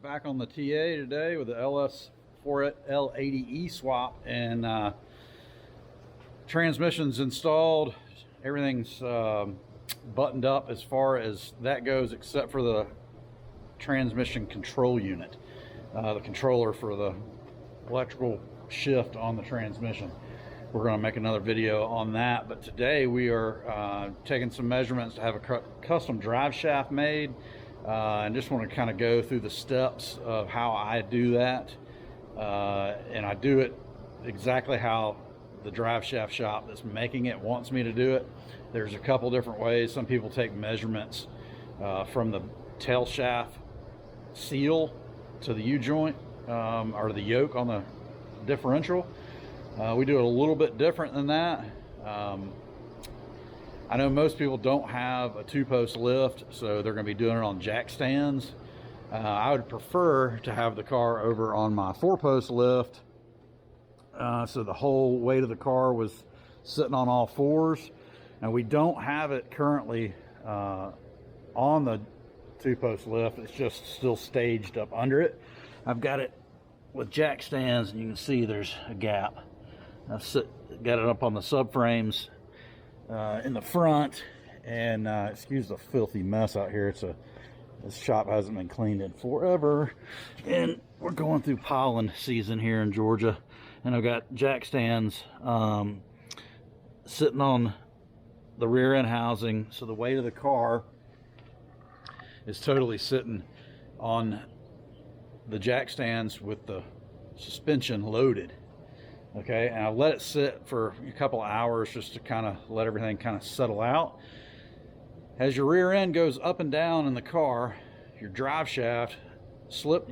Back on the TA today with the LS4L80E swap, and transmission's installed. Everything's buttoned up as far as that goes, except for the transmission control unit, the controller for the electrical shift on the transmission. We're going to make another video on that, but today we are taking some measurements to have a custom drive shaft made, and just want to kind of go through the steps of how I do that, and I do it exactly how the drive shaft shop that's making it wants me to do it. There's a couple different ways. Some people take measurements from the tail shaft seal to the U-joint, or the yoke on the differential. We do it a little bit different than that. I know most people don't have a two-post lift, so they're going to be doing it on jack stands. I would prefer to have the car over on my four-post lift, so the whole weight of the car was sitting on all fours. And we don't have it currently on the two-post lift. It's just still staged up under it. I've got it with jack stands, and you can see there's a gap. I've got it up on the subframes in the front, and excuse the filthy mess out here. This shop hasn't been cleaned in forever, and we're going through pollen season here in Georgia, and I've got jack stands sitting on the rear end housing, so the weight of the car is totally sitting on the jack stands with the suspension loaded. Okay, and I let it sit for a couple of hours just to kind of let everything kind of settle out. As your rear end goes up and down in the car, your drive shaft slip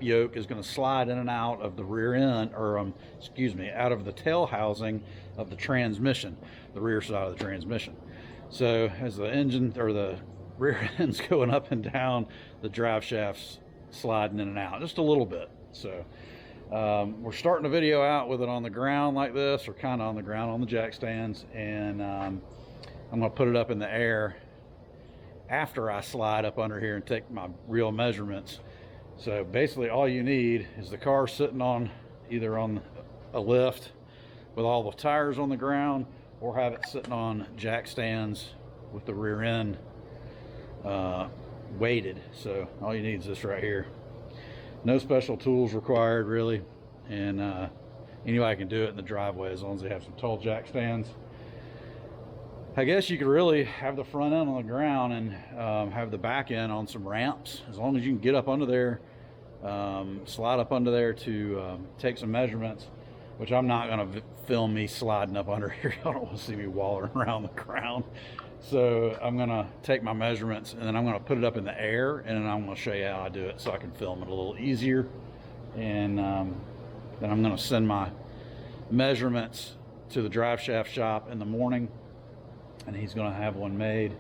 yoke is going to slide in and out of the rear end, or excuse me, out of the tail housing of the transmission, the rear side of the transmission. So as the engine or the rear end's going up and down, the drive shaft's sliding in and out just a little bit. So we're starting the video out with it on the ground like this, or kind of on the ground on the jack stands, and I'm going to put it up in the air after I slide up under here and take my real measurements. So basically all you need is the car sitting on either on a lift with all the tires on the ground, or have it sitting on jack stands with the rear end weighted. So all you need is this right here. No special tools required really, and anybody can do it in the driveway as long as they have some tall jack stands. I guess you could really have the front end on the ground and have the back end on some ramps, as long as you can get up under there, slide up under there to take some measurements, which I'm not going to film me sliding up under here. I don't want to see me wallowing around the ground. So I'm going to take my measurements, and then I'm going to put it up in the air, and then I'm going to show you how I do it so I can film it a little easier. And then I'm going to send my measurements to the drive shaft shop in the morning, and he's going to have one made,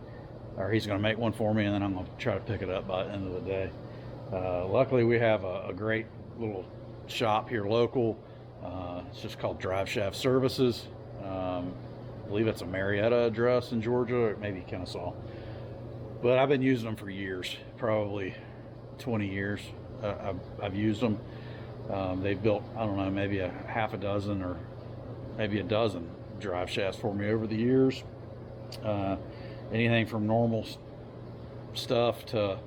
or he's going to make one for me, and then I'm going to try to pick it up by the end of the day. Luckily we have a great little shop here local. It's just called Driveshaft Services. I believe it's a Marietta address in Georgia, or maybe Kennesaw, but I've been using them for years, probably 20 years. I've used them. They've built, I don't know, maybe a half a dozen or maybe a dozen drive shafts for me over the years. Anything from normal stuff to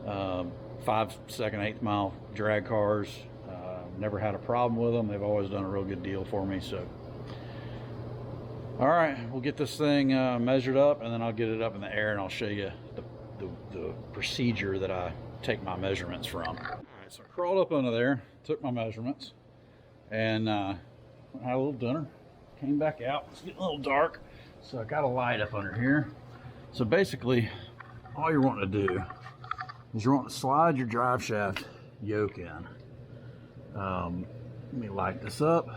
5-second, 8th mile drag cars. Never had a problem with them. They've always done a real good deal for me. So all right, we'll get this thing measured up, and then I'll get it up in the air, and I'll show you the procedure that I take my measurements from. All right, so I crawled up under there, took my measurements, and had a little dinner, came back out. It's getting a little dark, so I got a light up under here. So basically all you're wanting to do is you want to slide your drive shaft yoke in. Let me light this up.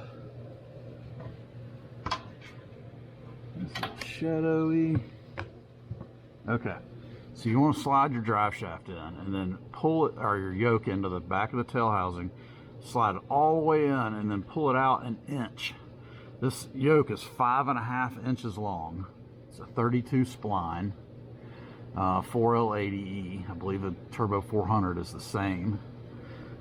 It's a little shadowy. Okay, so you want to slide your drive shaft in, and then pull it, or your yoke, into the back of the tail housing. Slide it all the way in, and then pull it out an inch. This yoke is 5.5 inches long. It's a 32 spline. 4L80E. I believe the Turbo 400 is the same.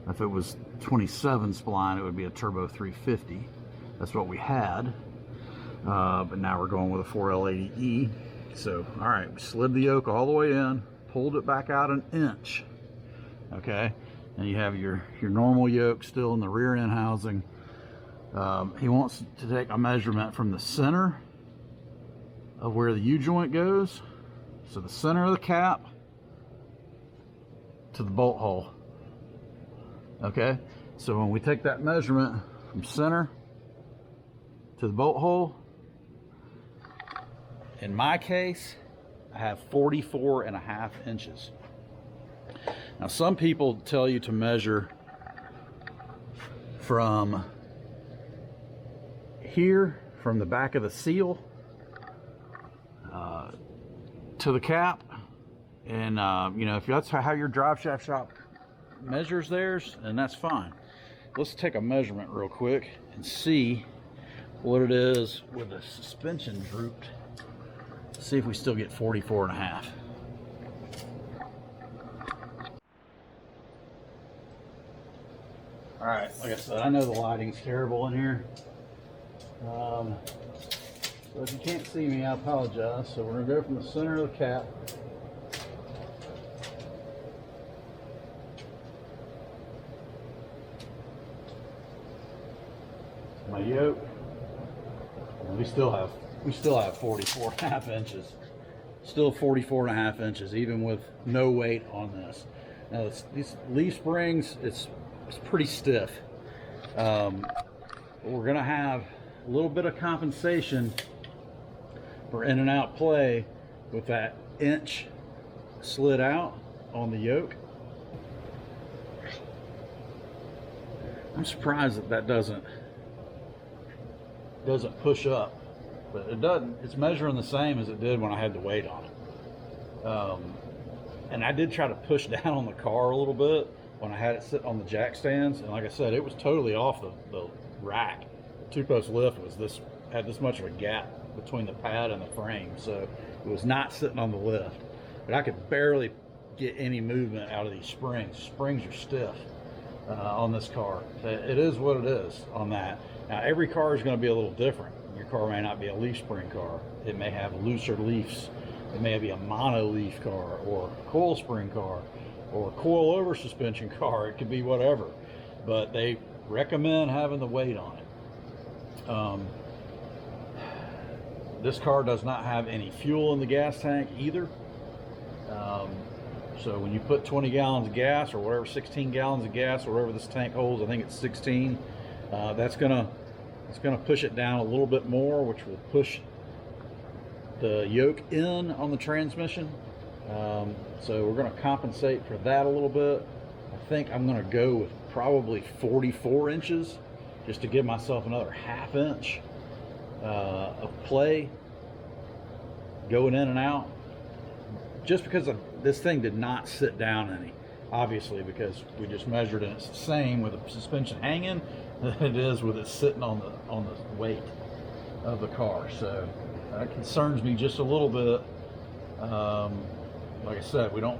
If it was 27 spline, it would be a Turbo 350. That's what we had. But now we're going with a 4L80E. So, all right, we slid the yoke all the way in, pulled it back out an inch. Okay, and you have your normal yoke still in the rear end housing. He wants to take a measurement from the center of where the U-joint goes, so the center of the cap to the bolt hole. Okay, so when we take that measurement from center to the bolt hole, in my case, I have 44.5 inches. Now, some people tell you to measure from here, from the back of the seal to the cap. And, you know, if that's how your drive shaft shop measures theirs, and that's fine. Let's take a measurement real quick and see what it is with the suspension drooped. See if we still get 44.5. All right, like I said, I know the lighting's terrible in here. So if you can't see me, I apologize. So we're gonna go from the center of the cap. My yoke, and we still have 44.5 inches. Still 44.5 inches, even with no weight on this. Now these leaf springs, it's pretty stiff. But we're gonna have a little bit of compensation for in and out play with that inch slid out on the yoke. I'm surprised that doesn't push up, but it doesn't. It's measuring the same as it did when I had the weight on it. And I did try to push down on the car a little bit when I had it sit on the jack stands, and like I said, it was totally off the rack. The two-post lift had this much of a gap between the pad and the frame, so it was not sitting on the lift. But I could barely get any movement out of these springs. Springs are stiff on this car. It is what it is on that. Now, every car is going to be a little different. Your car may not be a leaf spring car. It may have looser leafs. It may be a mono leaf car, or a coil spring car, or a coil over suspension car. It could be whatever, but they recommend having the weight on it. This car does not have any fuel in the gas tank either. So when you put 20 gallons of gas, or whatever, 16 gallons of gas, or whatever this tank holds, I think it's 16, it's gonna push it down a little bit more, which will push the yoke in on the transmission. So we're going to compensate for that a little bit. I think I'm going to go with probably 44 inches just to give myself another ½ inch of play going in and out, just because this thing did not sit down any, obviously, because we just measured and it's the same with the suspension hanging than it is with it sitting on the weight of the car. So that concerns me just a little bit. Like I said, I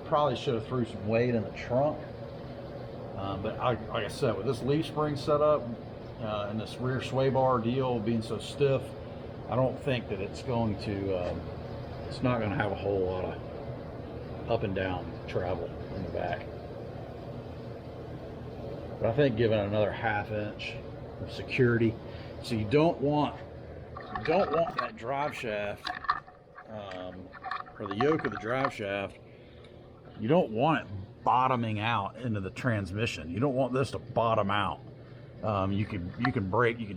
probably should have threw some weight in the trunk, but like I said, with this leaf spring setup and this rear sway bar deal being so stiff, I don't think that it's going to it's not going to have a whole lot of up and down travel in the back. But I think giving it another ½ inch of security. So you don't want that drive shaft or the yoke of the drive shaft, you don't want it bottoming out into the transmission. You don't want this to bottom out. You can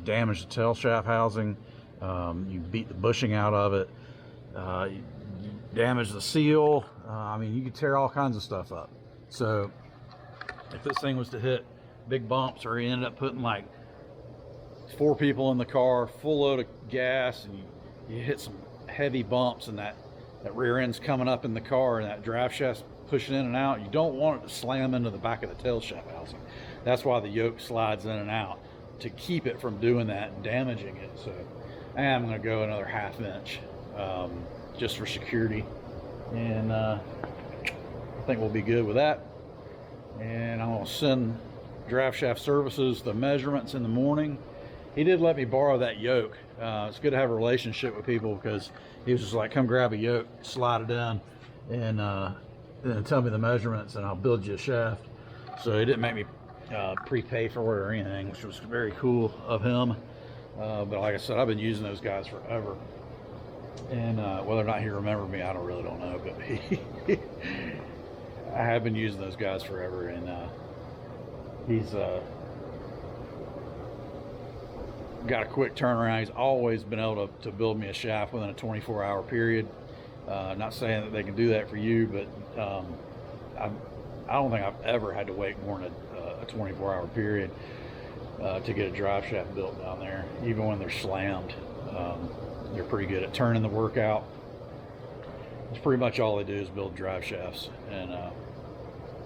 damage the tail shaft housing. You beat the bushing out of it. You damage the seal. I mean, you could tear all kinds of stuff up. So if this thing was to hit big bumps, or you ended up putting like 4 people in the car, full load of gas, and you hit some heavy bumps, and that rear end's coming up in the car, and that drive shaft's pushing in and out, you don't want it to slam into the back of the tail shaft housing. That's why the yoke slides in and out, to keep it from doing that and damaging it. So I am going to go another ½ inch just for security. and I think we'll be good with that. And I'm gonna send Driveshaft Services the measurements in the morning. He did let me borrow that yoke. It's good to have a relationship with people, because he was just like, come grab a yoke, slide it in, and then tell me the measurements and I'll build you a shaft. So he didn't make me prepay for it or anything, which was very cool of him. But like I said, I've been using those guys forever. And whether or not he remembered me, I really don't know. But I have been using those guys forever, and he's got a quick turnaround. He's always been able to build me a shaft within a 24-hour period. Not saying that they can do that for you, but I don't think I've ever had to wait more than a 24-hour period to get a drive shaft built down there, even when they're slammed. They're pretty good at turning the work out. It's pretty much all they do is build drive shafts, and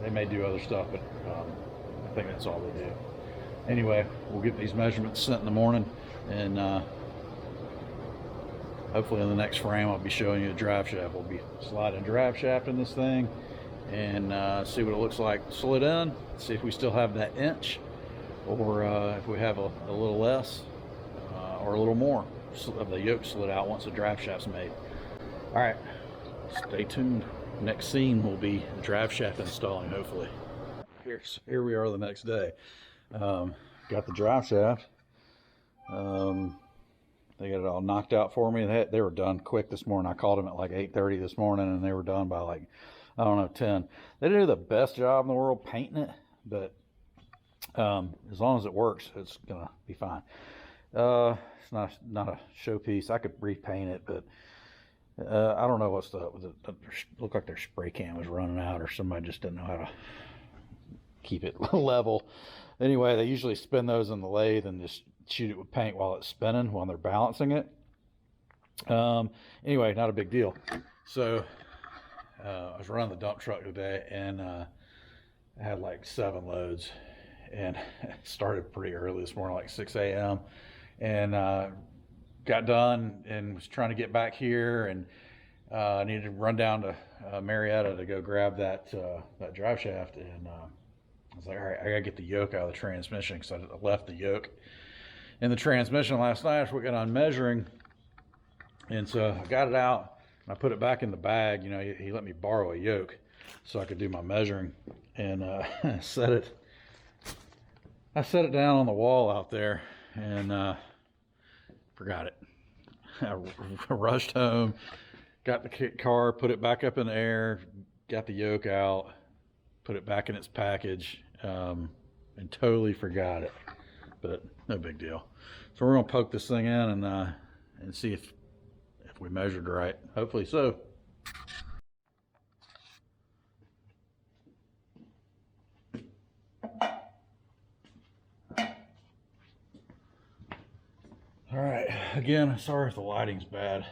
they may do other stuff, but I think that's all they do. Anyway, we'll get these measurements sent in the morning, and hopefully in the next frame I'll be showing you a drive shaft. We'll be sliding a drive shaft in this thing and see what it looks like slid in, see if we still have that inch, or if we have a little less or a little more of the yoke slid out once the drive shaft's made. All right, stay tuned. Next scene will be the drive shaft installing, hopefully. Here we are the next day. Got the drive shaft. They got it all knocked out for me. They were done quick this morning. I called them at like 8:30 this morning, and they were done by like, I don't know, 10. They didn't do the best job in the world painting it, but as long as it works, it's gonna be fine. It's not a showpiece. I could repaint it, but I don't know what's looked like their spray can was running out, or somebody just didn't know how to keep it level. Anyway, they usually spin those in the lathe and just shoot it with paint while it's spinning, while they're balancing it. Anyway, not a big deal. So I was running the dump truck today, and I had like 7 loads, and started pretty early this morning, like 6 a.m. and got done and was trying to get back here, and I needed to run down to Marietta to go grab that drive shaft, and I was like, all right, I gotta get the yoke out of the transmission, because I left the yoke in the transmission last night after we got on measuring. And so I got it out and I put it back in the bag. You know, he let me borrow a yoke so I could do my measuring, and I set it down on the wall out there, and forgot it. I rushed home, got the car, put it back up in the air, got the yoke out, put it back in its package, and totally forgot it, but no big deal. So we're gonna poke this thing in and see if we measured right. Hopefully so. All right, again, sorry if the lighting's bad.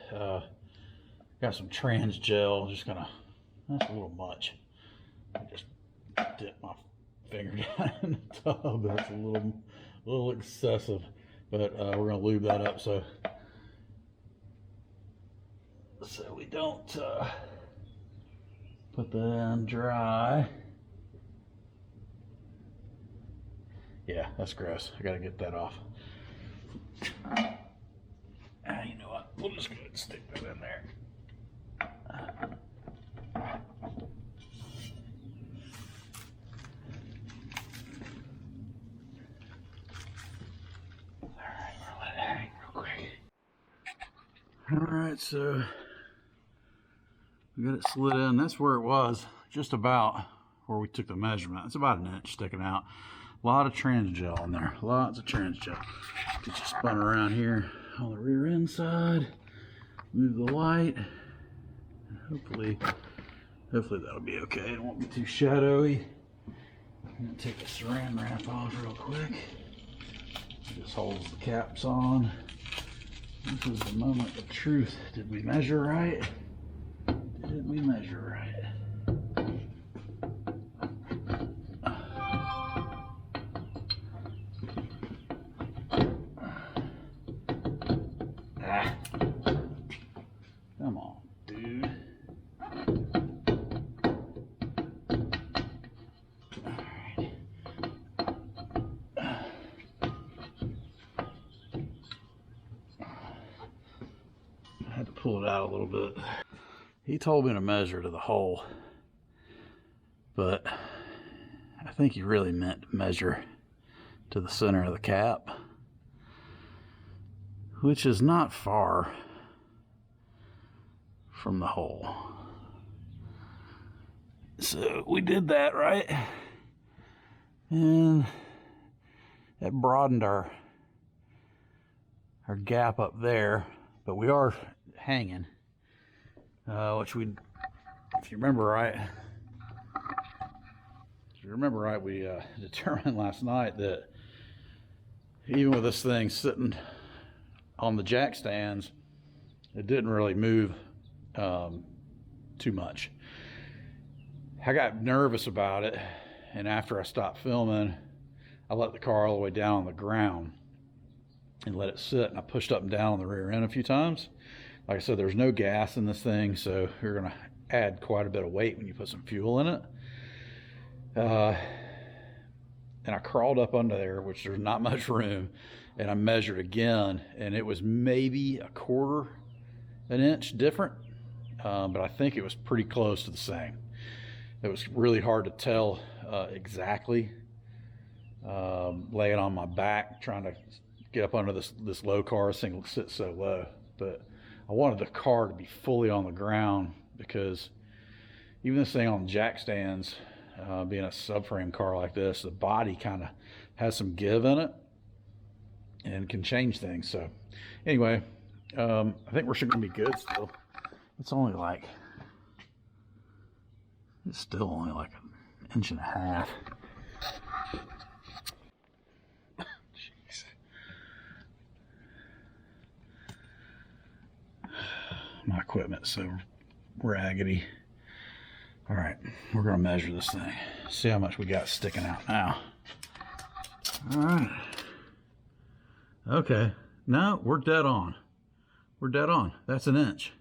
Got some trans gel, that's a little much. I just dipped my finger down in the tub. That's a little excessive, but we're gonna lube that up so we don't put that in dry. Yeah, that's gross. I gotta get that off. You know what? We'll just go ahead and stick that in there. Alright, so we got it slid in. That's where it was, just about where we took the measurement. It's about 1 inch sticking out. A lot of trans gel in there, lots of trans gel. Get you spun around here on the rear end side, move the light, and hopefully that'll be okay. It won't be too shadowy. I'm gonna take the saran wrap off real quick. This holds the caps on. This is the moment of truth. Did we measure right? Did we measure right? Come on, dude. pull it out a little bit. He told me to measure to the hole, but I think he really meant to measure to the center of the cap, which is not far from the hole. So we did that, right? And that broadened our gap up there, but we are hanging, which we, if you remember right, we determined last night that even with this thing sitting on the jack stands, it didn't really move too much. I got nervous about it, and after I stopped filming, I let the car all the way down on the ground and let it sit, and I pushed up and down on the rear end a few times. Like I said, there's no gas in this thing, so you're gonna add quite a bit of weight when you put some fuel in it. And I crawled up under there, which there's not much room, and I measured again, and it was maybe 1/4 an inch different, but I think it was pretty close to the same. It was really hard to tell exactly, laying on my back trying to get up under this low car. This thing sits so low, but I wanted the car to be fully on the ground, because even this thing on jack stands, being a subframe car like this, the body kind of has some give in it and can change things. So anyway, I think we're going to be good still. It's still only like 1.5 inches. Jeez. My equipment's so raggedy. All right, we're gonna measure this thing. See how much we got sticking out now. All right. Okay, no, we're dead on. We're dead on. That's 1 inch.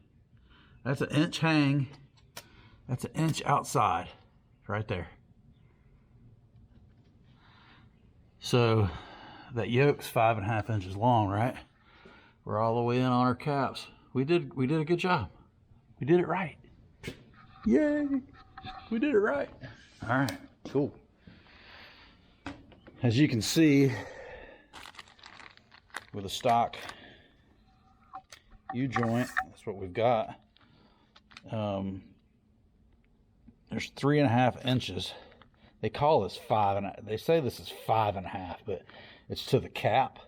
That's 1 inch hang. That's 1 inch outside, right there. So that yoke's 5.5 inches long, right? We're all the way in on our caps. We did a good job. We did it right. Yay! We did it right. All right, cool. As you can see, with a stock U-joint, that's what we've got. There's 3.5 inches. They call this 5.5. They say this is 5.5, but it's to the cap.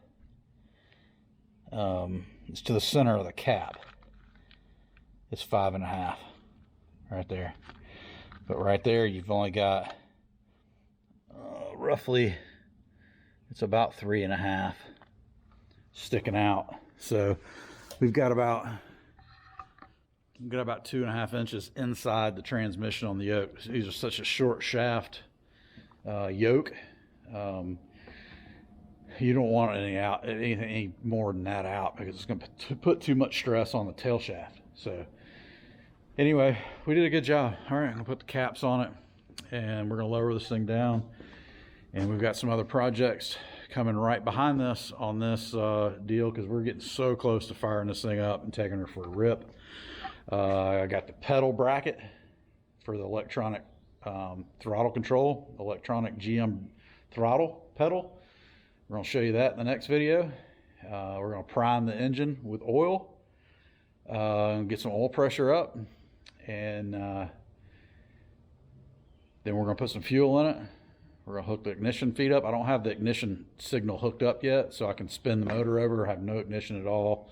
It's to the center of the cap. It's 5.5 right there. But right there, you've only got roughly, it's about 3.5 sticking out. So we've got about 2.5 inches inside the transmission on the yoke. These are such a short shaft yoke. You don't want any more than that out, because it's going to put too much stress on the tail shaft. So anyway, we did a good job. All right, I'm going to put the caps on it, and we're going to lower this thing down. And we've got some other projects coming right behind this on this deal, because we're getting so close to firing this thing up and taking her for a rip. I got the pedal bracket for the electronic throttle control, electronic GM throttle pedal. We're going to show you that in the next video. We're going to prime the engine with oil, get some oil pressure up, and then we're going to put some fuel in it. We're going to hook the ignition feed up. I don't have the ignition signal hooked up yet, so I can spin the motor over, have no ignition at all,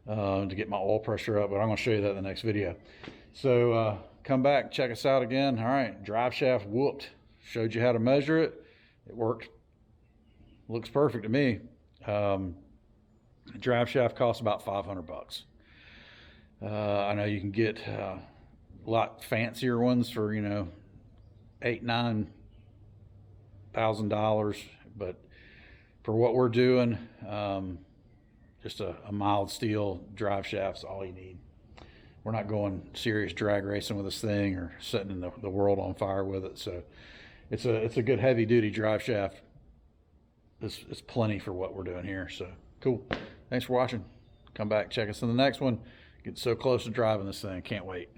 to get my oil pressure up, but I'm going to show you that in the next video. So come back, check us out again. All right, drive shaft whooped. Showed you how to measure it. It worked. Looks perfect to me. Drive shaft costs about 500 bucks. I know you can get a lot fancier ones for, you know, $8,000-9,000, but for what we're doing, just a mild steel drive shaft's all you need. We're not going serious drag racing with this thing or setting the world on fire with it. So it's a good heavy duty drive shaft. It's plenty for what we're doing here. So cool. Thanks for watching. Come back, check us in the next one. Get so close to driving this thing, can't wait.